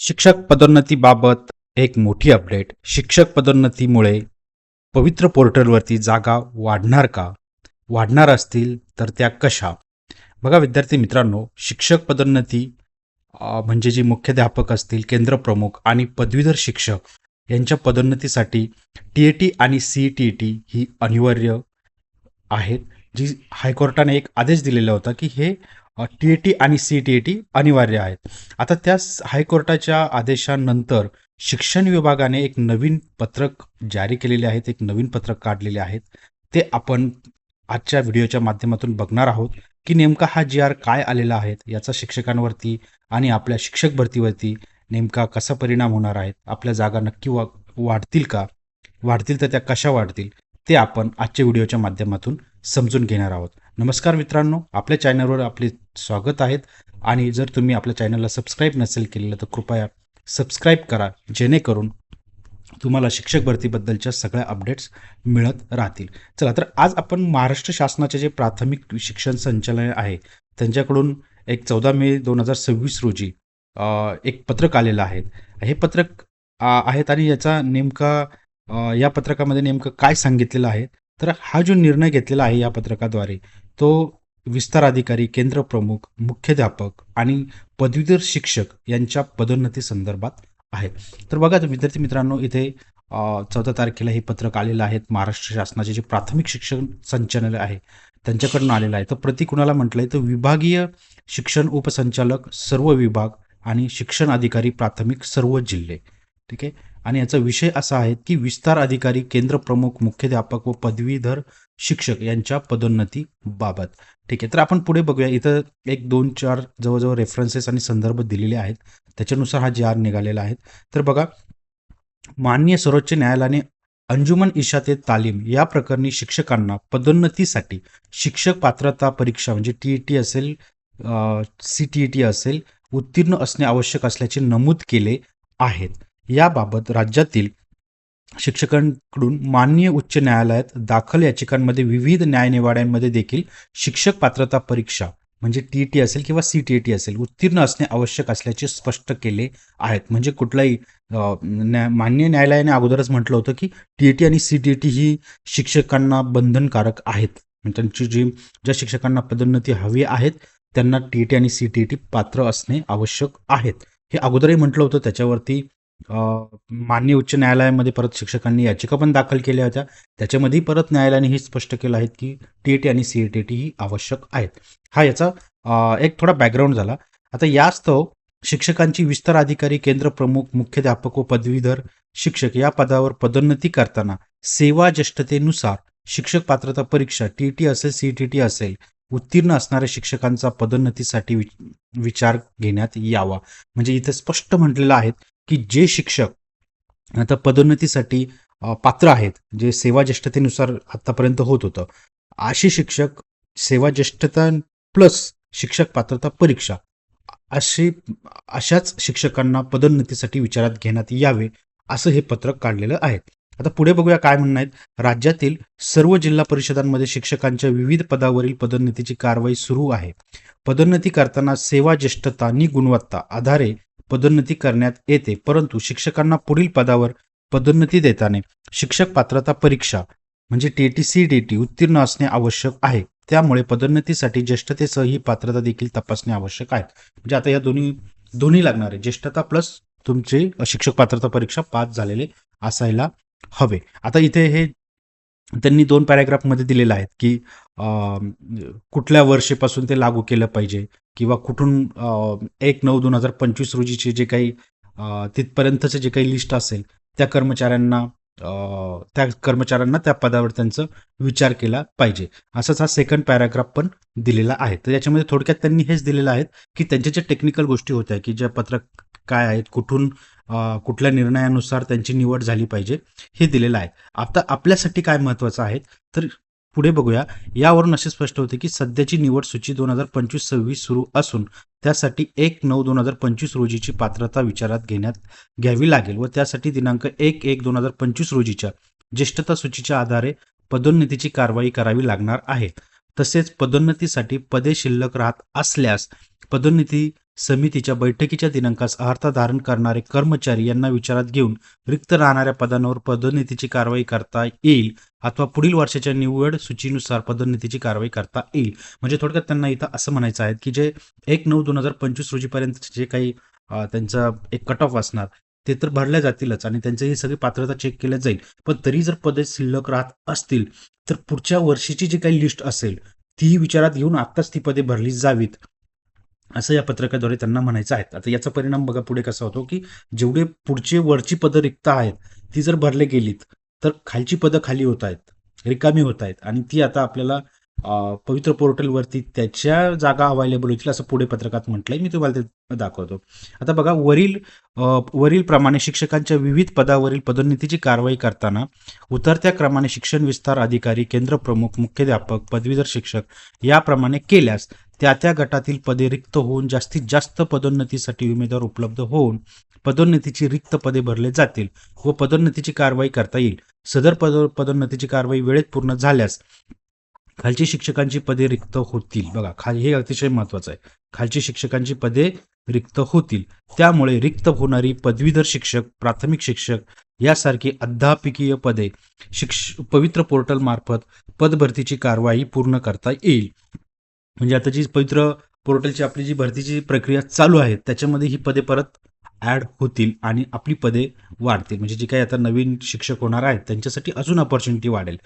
शिक्षक पदोन्नतीबाबत एक मोठी अपडेट. शिक्षक पदोन्नतीमुळे पवित्र पोर्टलवरती जागा वाढणार का? वाढणार असतील तर त्या कशा? बघा विद्यार्थी मित्रांनो, शिक्षक पदोन्नती म्हणजे जी मुख्याध्यापक असतील, केंद्रप्रमुख आणि पदवीधर शिक्षक यांच्या पदोन्नतीसाठी टी-ए-टी आणि सी-टी-टी ही अनिवार्य आहेत. जी हायकोर्टाने एक आदेश दिलेला होता की हे टी-ए-टी आणि सी-टी-टी अनिवार्य आहेत. आता त्या हायकोर्टाच्या आदेशानंतर शिक्षण विभागाने एक नवीन पत्रक जारी केलेले आहेत, एक नवीन पत्रक काढलेले आहेत. ते आपण आजच्या व्हिडिओच्या माध्यमातून बघणार आहोत की नेमका हा जी-आर काय आलेला आहे, याचा शिक्षकांवरती आणि आपल्या शिक्षक भरतीवरती नेमका कसा परिणाम होणार आहे, आपल्या जागा नक्की वाढतील का? वाढतील तर त्या कशा वाढतील? ते आपण आजच्या व्हिडिओच्या माध्यमातून समजून घेणार आहोत. नमस्कार मित्रांनो, आपल्या चॅनलवर आपले स्वागत आहेत आणि जर तुम्ही आपल्या चॅनलला सबस्क्राईब नसेल केलेलं तर कृपया सबस्क्राईब करा, जेणेकरून तुम्हाला शिक्षक भरतीबद्दलच्या सगळ्या अपडेट्स मिळत राहतील. चला तर आज आपण महाराष्ट्र शासनाचे जे प्राथमिक शिक्षण संचालनालय आहे त्यांच्याकडून एक 14 मे 2026 रोजी एक पत्रक आलेलं आहे. हे पत्रक आहेत आणि याचा नेमका या पत्रकामध्ये नेमकं काय सांगितलेलं आहे, तर हा जो निर्णय घेतलेला आहे या पत्रकाद्वारे तो विस्तार अधिकारी, केंद्रप्रमुख, मुख्याध्यापक आणि पदवीधर शिक्षक यांच्या पदोन्नती संदर्भात आहे. तर बघा विद्यार्थी मित्रांनो, इथे 14 तारखेला हे पत्रक आलेलं आहे. महाराष्ट्र शासनाचे जे प्राथमिक शिक्षण संचालनालय आहे त्यांच्याकडून आलेलं आहे. तर प्रति कुणाला म्हटलंय, तर विभागीय शिक्षण उपसंचालक सर्व विभाग आणि शिक्षण अधिकारी प्राथमिक सर्व जिल्हे. ठीक आहे. आणि याचा विषय असा आहे की विस्तार अधिकारी, केंद्रप्रमुख, मुख्याध्यापक व पदवीधर शिक्षक यांच्या पदोन्नती बाबत. ठीक आहे. तर आपण पुढे बघूया. इथं 1-2-4 जवळजवळ रेफरन्सेस आणि संदर्भ दिलेले आहेत. त्याच्यानुसार हा जी-आर निघालेला आहे. तर बघा, माननीय सर्वोच्च न्यायालयाने अंजुमन इशाते तालीम या प्रकरणी शिक्षकांना पदोन्नतीसाठी शिक्षक पात्रता परीक्षा म्हणजे टी-ई-टी असेल, सी-टी-ई-टी असेल, उत्तीर्ण असणे आवश्यक असल्याचे नमूद केले आहेत. याबाबत राज्यातील शिक्षकांकडून माननीय उच्च न्यायालयात दाखल याचिकांमध्ये विविध न्यायनिवाड्यांमध्ये देखील शिक्षक पात्रता परीक्षा म्हणजे टी-ई-टी असेल किंवा सी-टी-ई-टी असेल उत्तीर्ण असणे आवश्यक असल्याचे स्पष्ट केले आहेत. म्हणजे कुठलाही माननीय न्यायालयाने अगोदरच म्हटलं होतं की टी-ई-टी आणि सी-टी-ई-टी ही शिक्षकांना बंधनकारक आहेत. त्यांची ज्या शिक्षकांना पदोन्नती हवी आहेत त्यांना टी-ई-टी आणि सी-टी-ई-टी पात्र असणे आवश्यक आहेत. हे अगोदरही म्हटलं होतं. त्याच्यावरती माननीय उच्च न्यायालयामध्ये परत शिक्षकांनी याचिका पण दाखल केल्या होत्या. त्याच्यामध्येही परत न्यायालयाने हे स्पष्ट केलं आहे की टी-ई-टी आणि सी-टी-ई-टी ही आवश्यक आहेत. हा याचा एक थोडा बॅकग्राऊंड झाला. आता यास्तव शिक्षकांची विस्तार अधिकारी, केंद्रप्रमुख, मुख्याध्यापक व पदवीधर शिक्षक या पदावर पदोन्नती करताना सेवा ज्येष्ठतेनुसार शिक्षक पात्रता परीक्षा टी-ई-टी असेल, सी-टी-ई-टी असेल उत्तीर्ण असणाऱ्या शिक्षकांचा पदोन्नतीसाठी विचार घेण्यात यावा. म्हणजे इथे स्पष्ट म्हटलेलं आहे की जे शिक्षक आता पदोन्नतीसाठी पात्र आहेत, जे सेवा ज्येष्ठतेनुसार आतापर्यंत होत होतं, असे शिक्षक सेवा ज्येष्ठता प्लस शिक्षक पात्रता परीक्षा अशाच शिक्षकांना पदोन्नतीसाठी विचारात घेण्यात यावे, असं हे पत्रक काढलेलं आहे. आता पुढे बघूया काय म्हणणं आहेत. राज्यातील सर्व जिल्हा परिषदांमध्ये शिक्षकांच्या विविध पदावरील पदोन्नतीची कारवाई सुरू आहे. पदोन्नती करताना सेवा ज्येष्ठता आणि गुणवत्ता आधारे पदोन्नती करण्यात येते, परंतु शिक्षकांना पुढील पदावर पदोन्नती देताना शिक्षक पात्रता परीक्षा म्हणजे टी-ई-टी, सी-टी-ई-टी उत्तीर्ण असणे आवश्यक आहे. त्यामुळे पदोन्नतीसाठी ज्येष्ठतेसह ही पात्रता देखील तपासणे आवश्यक आहे. म्हणजे आता या दोन्ही लागणार आहे, ज्येष्ठता प्लस तुमचे शिक्षक पात्रता परीक्षा पास झालेले असायला हवे. आता इथे हे त्यांनी 2 पॅराग्राफमध्ये दिलेलं आहे की कुठल्या वर्षीपासून ते लागू केलं पाहिजे किंवा कुठून 1/9/2025 रोजीचे जे काही तिथपर्यंतचे जे काही लिस्ट असेल त्या कर्मचाऱ्यांना त्या पदावर त्यांचा विचार केला पाहिजे. असाच हा सेकंड पॅराग्राफ पण दिलेला आहे. तर याच्यामध्ये थोडक्यात त्यांनी हेच दिलेलं आहे की त्यांच्या ज्या टेक्निकल गोष्टी होत्या की ज्या पत्रक काय आहेत, कुठून कुठल्या निर्णयानुसार त्यांची निवड झाली पाहिजे हे दिलेलं आहे. आता आपल्यासाठी काय महत्त्वाचं आहे तर पुढे बघूया. यावरून असे स्पष्ट होते की सध्याची निवड सूची 2025-26 सुरू असून त्यासाठी 1/9/2025 रोजीची पात्रता विचारात घ्यावी लागेल व त्यासाठी दिनांक 1/1/2025 रोजीच्या ज्येष्ठता सूचीच्या आधारे पदोन्नतीची कारवाई करावी लागणार आहे. तसेच पदोन्नतीसाठी पदे शिल्लक राहत असल्यास पदोन्नती समितीच्या बैठकीच्या दिनांकास अर्हता धारण करणारे कर्मचारी यांना विचारात घेऊन रिक्त राहणाऱ्या पदांवर पदोन्नतीची कारवाई करता येईल अथवा पुढील वर्षाच्या निवड सूचीनुसार पदोन्नतीची कारवाई करता येईल. म्हणजे थोडक्यात त्यांना इथं असं म्हणायचं आहे की जे 1/9/2025 रोजीपर्यंत जे काही त्यांचा एक कट ऑफ असणार ते तर भरल्या जातीलच आणि त्यांची ही सगळी पात्रता चेक केल्या जाईल. पण तरी जर पदे शिल्लक राहत असतील तर पुढच्या वर्षीची जी काही लिस्ट असेल ती विचारात घेऊन आत्ताच ती पदे भरली जावीत, असं या पत्रकाद्वारे त्यांना म्हणायचं आहे. आता याचा परिणाम बघा पुढे कसा होतो की जेवढे पुढचे वरची पदं रिक्त आहेत ती जर भरले गेलीत तर खालची पदं खाली होत आहेत, रिकामी होत आहेत आणि ती आता आपल्याला पवित्र पोर्टलवरती त्याच्या जागा अवेलेबल होतील असं पुढे पत्रकात म्हटलंय. मी तुम्हाला ते दाखवतो. आता बघा वरील प्रमाणे शिक्षकांच्या विविध पदावरील पदोन्नतीची कारवाई करताना उतरत्या क्रमाने शिक्षण विस्तार अधिकारी, केंद्र प्रमुख, मुख्याध्यापक, पदवीधर शिक्षक याप्रमाणे केल्यास त्या गटातील पदे रिक्त होऊन जास्तीत जास्त पदोन्नतीसाठी उमेदवार उपलब्ध होऊन पदोन्नतीची रिक्त पदे भरले जातील व पदोन्नतीची कारवाई करता येईल. सदर पदोन्नतीची कारवाई वेळेत पूर्ण झाल्यास खालची शिक्षकांची पदे रिक्त होतील. बघा खाली हे अतिशय महत्वाचं आहे. खालची शिक्षकांची पदे रिक्त होतील. त्यामुळे रिक्त होणारी पदवीधर शिक्षक, प्राथमिक शिक्षक यासारखी अध्यापकीय पदे पवित्र पोर्टल मार्फत पदभरतीची कारवाई पूर्ण करता येईल. म्हणजे आता जी पवित्र पोर्टलची आपली जी भरतीची प्रक्रिया चालू आहे त्याच्यामध्ये ही पदे परत ऍड होतील आणि आपली पदे वाढतील. म्हणजे जी काही आता नवीन शिक्षक होणार आहेत त्यांच्यासाठी अजून ऑपॉर्च्युनिटी वाढेल.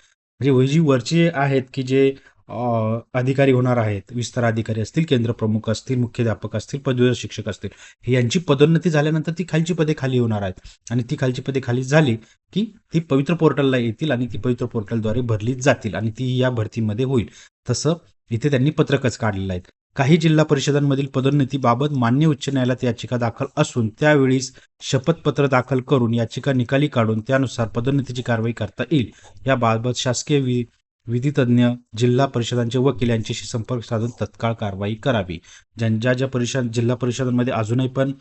म्हणजे जी वरची आहेत की जे अधिकारी होणार आहेत, विस्तार अधिकारी असतील, केंद्र प्रमुख असतील, मुख्याध्यापक असतील, पदवीधर शिक्षक असतील, हे यांची पदोन्नती झाल्यानंतर ती खालची पदे खाली होणार आहेत आणि ती खालची पदे खाली झाली की ती पवित्र पोर्टलला येतील आणि ती पवित्र पोर्टलद्वारे भरली जातील आणि ती या भरतीमध्ये होईल. तसं इथे त्यांनी पत्रकच काढलेलं आहे. काही जिल्हा परिषदांमधील पदोन्नतीबाबत मान्य उच्च न्यायालयात याचिका दाखल असून त्यावेळीस शपथपत्र दाखल करून याचिका निकाली काढून त्यानुसार पदोन्नतीची कारवाई करता येईल. याबाबत शासकीय विधितज्ञ, जिल्हा परिषदांचे वकील यांच्याशी संपर्क साधून तत्काळ कारवाई करावी. ज्या परिषद जिल्हा परिषदांमध्ये अजूनही पण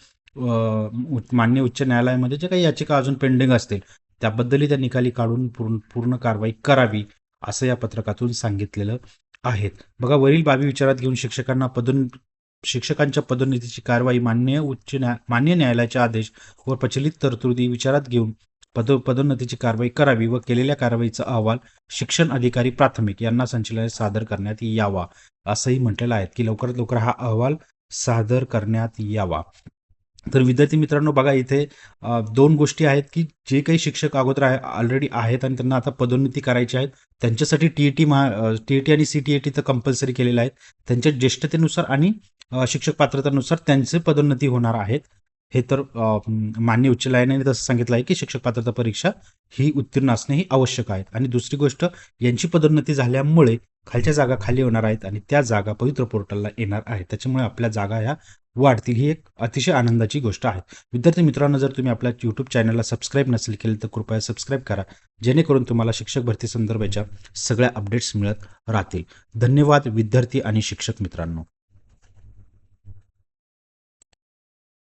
मान्य उच्च न्यायालयामध्ये जे काही याचिका अजून पेंडिंग असतील त्याबद्दलही त्या निकाली काढून पूर्ण कारवाई करावी असं या पत्रकातून सांगितलेलं आहे. बघा वरील बाबी विचारात घेऊन शिक्षकांच्या पदोन्नतीची कारवाई मान्य न्यायालयाचे आदेश व प्रचलित तरतुदी विचारात घेऊन पदोन्नतीची कारवाई करावी व केलेल्या कारवाईचा अहवाल शिक्षण अधिकारी प्राथमिक यांना संचालनालयात सादर करण्यात यावा असंही म्हटलेलं आहे की लवकरात लवकर हा अहवाल सादर करण्यात यावा. तर विद्यार्थी मित्रांनो बघा इथे दोन गोष्टी आहेत की जे काही शिक्षक अगोदर ऑलरेडी आहेत आणि त्यांना आता पदोन्नती करायची आहेत त्यांच्यासाठी टीईटी आणि सीटीईटी तर कंपल्सरी केलेलं आहे. त्यांच्या ज्येष्ठतेनुसार आणि शिक्षक पात्रतेनुसार त्यांचे पदोन्नती होणार आहेत. हे तर मान्य उच्च न्यायालयाने तसं सांगितलं आहे की शिक्षक पात्रता परीक्षा ही उत्तीर्ण असणे ही आवश्यक आहे. आणि दुसरी गोष्ट यांची पदोन्नती झाल्यामुळे खालच्या जागा खाली होणार आहेत आणि त्या जागा पवित्र पोर्टलला येणार आहेत. त्याच्यामुळे आपल्या जागा ह्या वाढतील. ही एक अतिशय आनंदाची गोष्ट आहे. विद्यार्थी मित्रांनो जर तुम्ही आपल्या यूट्यूब चॅनलला सबस्क्राईब नसेल केलं तर कृपया सबस्क्राईब करा जेणेकरून तुम्हाला शिक्षक भरती संदर्भाच्या सगळ्या अपडेट्स मिळत राहतील. धन्यवाद विद्यार्थी आणि शिक्षक मित्रांनो.